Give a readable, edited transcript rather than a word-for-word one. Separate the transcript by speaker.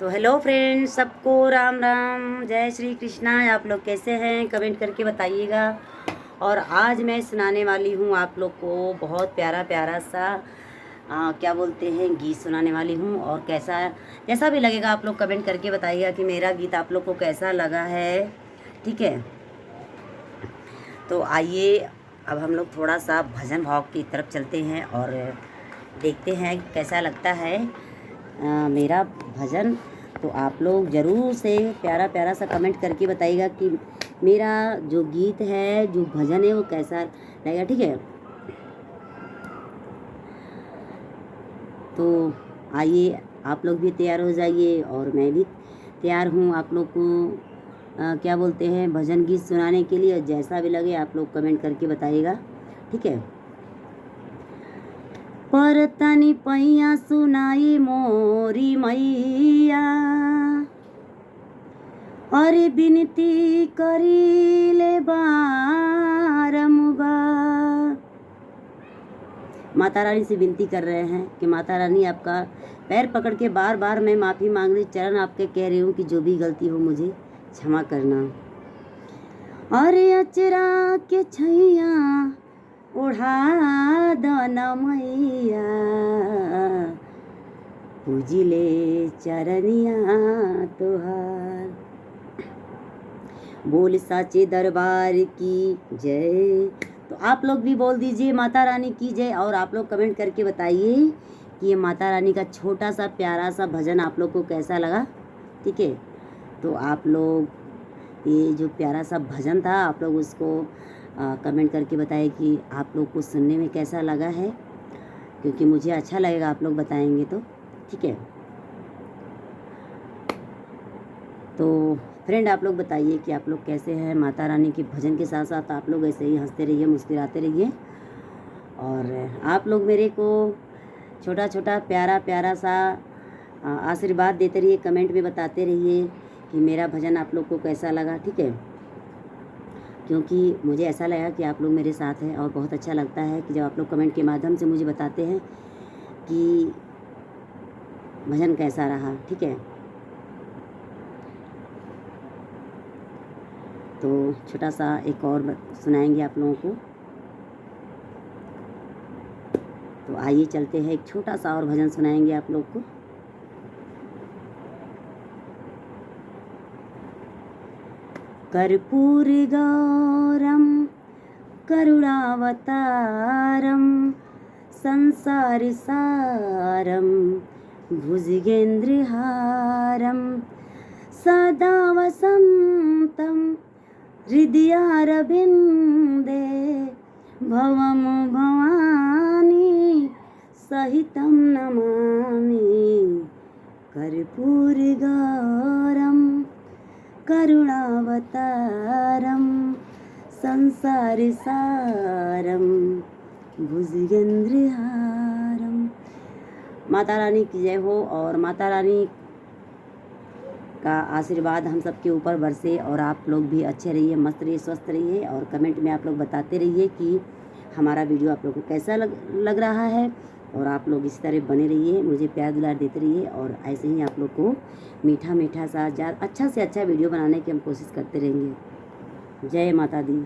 Speaker 1: तो hello friends, सबको राम राम, जय श्री कृष्णा। आप लोग कैसे हैं कमेंट करके बताइएगा। और आज मैं सुनाने वाली हूँ आप लोग को बहुत प्यारा प्यारा सा क्या बोलते हैं गीत सुनाने वाली हूँ। और जैसा भी लगेगा आप लोग कमेंट करके बताइएगा कि मेरा गीत आप लोग को कैसा लगा है। ठीक है, तो आइए अब हम लोग थोड़ा सा भजन भाव की तरफ चलते हैं और देखते हैं कैसा लगता है मेरा भजन। तो आप लोग ज़रूर से प्यारा प्यारा सा कमेंट करके बताइएगा कि मेरा जो गीत है, जो भजन है, वो कैसा लगेगा। ठीक है, तो आइए आप लोग भी तैयार हो जाइए और मैं भी तैयार हूँ आप लोग को क्या बोलते हैं भजन गीत सुनाने के लिए। जैसा भी लगे आप लोग कमेंट करके बताइएगा। ठीक है, पर तनी पैया सुनाई मोरी मैया, अरे विनती करी ले बारंबार। माता रानी से विनती कर रहे हैं कि माता रानी आपका पैर पकड़ के बार बार मैं माफ़ी मांग रही, चरण आपके कह रही हूँ कि जो भी गलती हो मुझे क्षमा करना। अरे अचरा के छैया ओढ़ा दना मैया, पूजिले चरनिया तोहार। बोल साचे दरबार की जय। तो आप लोग भी बोल दीजिए माता रानी की जय। और आप लोग कमेंट करके बताइए कि ये माता रानी का छोटा सा प्यारा सा भजन आप लोग को कैसा लगा। ठीक है, तो आप लोग ये जो प्यारा सा भजन था आप लोग उसको कमेंट करके बताइए कि आप लोग को सुनने में कैसा लगा है, क्योंकि मुझे अच्छा लगेगा आप लोग बताएंगे तो। ठीक है, तो फ्रेंड आप लोग बताइए कि आप लोग कैसे हैं। माता रानी के भजन के साथ साथ आप लोग ऐसे ही हंसते रहिए, मुस्कुराते रहिए। और आप लोग मेरे को छोटा छोटा प्यारा प्यारा सा आशीर्वाद देते रहिए, कमेंट में बताते रहिए कि मेरा भजन आप लोग को कैसा लगा। ठीक है, क्योंकि मुझे ऐसा लगा कि आप लोग मेरे साथ हैं और बहुत अच्छा लगता है कि जब आप लोग कमेंट के माध्यम से मुझे बताते हैं कि भजन कैसा रहा। ठीक है, तो छोटा सा एक और सुनाएंगे आप लोगों को। तो आइए चलते हैं, एक छोटा सा और भजन सुनाएंगे आप लोग को। कर्पूर गौरम करुणावतारम संसार सारम भुजगेंद्रहारम सदा वसंतम हृदयारविंदे भवम भवानी सहितं नमामि। कर्पूर गौरम करुणावतारम संसार सारम भुजगेंद्रहारम। माता रानी की जय हो और माता रानी का आशीर्वाद हम सबके ऊपर बरसे और आप लोग भी अच्छे रहिए, मस्त रहिए, स्वस्थ रहिए। और कमेंट में आप लोग बताते रहिए कि हमारा वीडियो आप लोग को कैसा लग रहा है। और आप लोग इस तरह बने रहिए, मुझे प्यार दुलार देते रहिए और ऐसे ही आप लोग को मीठा मीठा सा अच्छा से अच्छा वीडियो बनाने की हम कोशिश करते रहेंगे। जय माता दी।